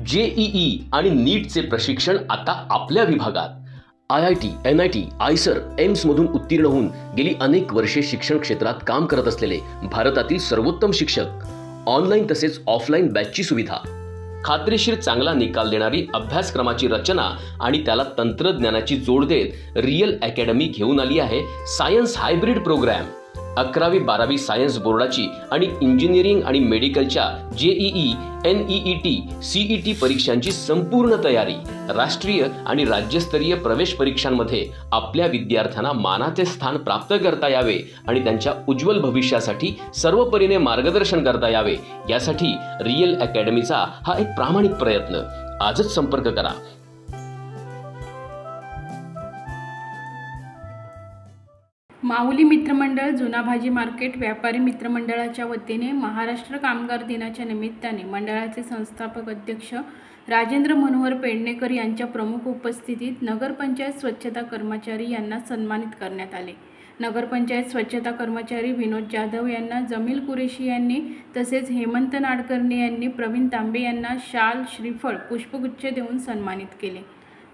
JEE आणि नीटचे प्रशिक्षण आता आपल्या विभागात। IIT, NIT, आयसर, एम्स मधून उत्तीर्ण होऊन गेली अनेक वर्षे शिक्षण क्षेत्रात काम करत असलेले भारतातील सर्वोत्तम शिक्षक, ऑनलाईन तसेच ऑफलाईन बॅचची सुविधा, खात्रीशीर चांगला निकाल देणारी अभ्यासक्रमाची रचना आणि त्याला तंत्रज्ञानाची जोड देत रियल अकॅडमी घेऊन आली आहे सायन्स हायब्रिड प्रोग्राम। 11वी 12वी सायन्स बोर्डाची आणि इंजिनिअरिंग आणि मेडिकलच्या जेईई, NEET, CET परीक्षांची संपूर्ण तयारी, राष्ट्रीय आणि राज्यस्तरीय प्रवेश परीक्षांमध्ये आपल्या विद्यार्थ्यांना मानाचे स्थान प्राप्त करता यावे आणि त्यांच्या उज्ज्वल भविष्यासाठी सर्वपरीने मार्गदर्शन करता यावे यासाठी रियल अकॅडमीचा हा एक प्रामाणिक प्रयत्न। आजच संपर्क करा। माऊली मित्रमंडळ जुना भाजी मार्केट व्यापारी मित्रमंडळाच्या वतीने महाराष्ट्र कामगार दिनाच्या निमित्ताने मंडळाचे संस्थापक अध्यक्ष राजेंद्र मनोहर पेडणेकर यांच्या प्रमुख उपस्थितीत नगरपंचायत स्वच्छता कर्मचारी यांना सन्मानित करण्यात आले। नगरपंचायत स्वच्छता कर्मचारी विनोद जाधव यांना जमील कुरेशी यांनी तसेच हेमंत नाडकर्णी यांनी प्रवीण तांबे यांना शाल, श्रीफळ, पुष्पगुच्छ देऊन सन्मानित केले।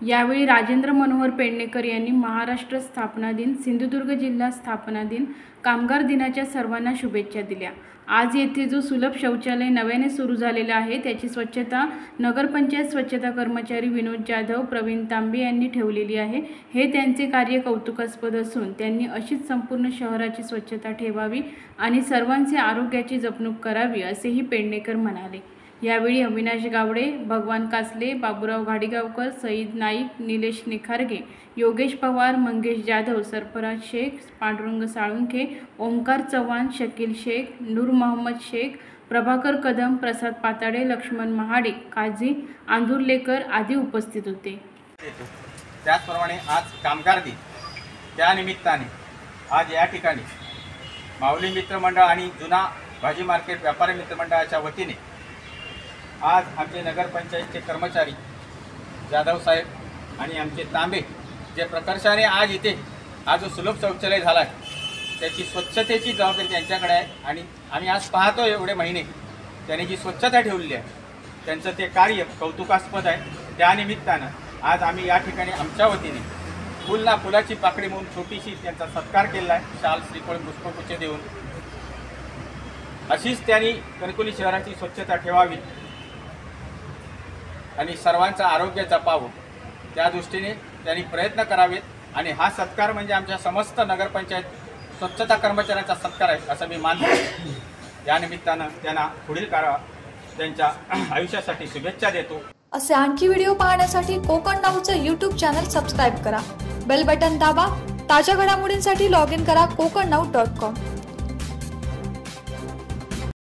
यावेळी राजेंद्र मनोहर पेडणेकर यांनी महाराष्ट्र स्थापना दिन, सिंधुदुर्ग जिल्हा स्थापना दिन, कामगार दिनाच्या सर्वांना शुभेच्छा दिल्या। आज येथे जो सुलभ शौचालय नव्याने सुरू झालेला आहे त्याची स्वच्छता नगरपंचायत स्वच्छता कर्मचारी विनोद जाधव, प्रवीण तांबे यांनी ठेवलेली आहे। हे त्यांचे कार्य कौतुकास्पद असून त्यांनी अशीच संपूर्ण शहराची स्वच्छता ठेवावी आणि सर्वांचे आरोग्याची जपणूक करावी असेही पेडणेकर म्हणाले। यावेळी अविनाश गावडे, भगवान कासले, बाबूराव घाडीगावकर, सईद नाईक, निलेश निखारगे, योगेश पवार, मंगेश जाधव, सरफराज शेख, पांडुरंग साळुंखे, ओमकार चव्हाण, शकील शेख, नूर मोहम्मद शेख, प्रभाकर कदम, प्रसाद पाताडे, लक्ष्मण महाडिक, काझी आंदुर्लेकर आदी उपस्थित होते। त्याचप्रमाणे आज कामगार दिन, त्यानिमित्ताने आज या ठिकाणी माऊली मित्रमंडळ आणि जुना भाजी मार्केट व्यापारी मित्रमंडळाच्या वतीने आज आमचे नगरपंचायतचे कर्मचारी जाधव साहेब आणि आमचे तांबे जे प्रकर्षाने आज इथे हा जो सुलभ शौचालय झाला आहे त्याची स्वच्छतेची जबाबदारी त्यांच्याकडे आहे आणि आम्ही आज पाहतो एवढे महिने त्यांनी जी स्वच्छता ठेवलेली आहे त्यांचं ते कार्य कौतुकास्पद आहे। त्यानिमित्तानं आज आम्ही या ठिकाणी आमच्या वतीने फुलाची पाकळी म्हणून छोटीशी त्यांचा सत्कार केला आहे, शाल, श्रीफळ, पुष्पगुच्छ देऊन। अशीच त्यांनी कणकवली शहराची स्वच्छता ठेवावी आणि सर्वांचं आरोग्य जपावं त्या दृष्टीने त्यांनी प्रयत्न करावेत आणि हा सत्कार म्हणजे आमच्या समस्त नगरपंचायत स्वच्छता कर्मचाऱ्यांचा सत्कार आहे असं मी मानतो। या निमित्तानं त्यांना पुढील त्यांच्या आयुष्यासाठी शुभेच्छा देतो। असे आणखी व्हिडिओ पाहण्यासाठी कोकण नाऊचं YouTube चॅनल सबस्क्राइब करा, बेल बटन दाबा, ताज्या घडामोडींसाठी लॉग इन करा kokannow.com।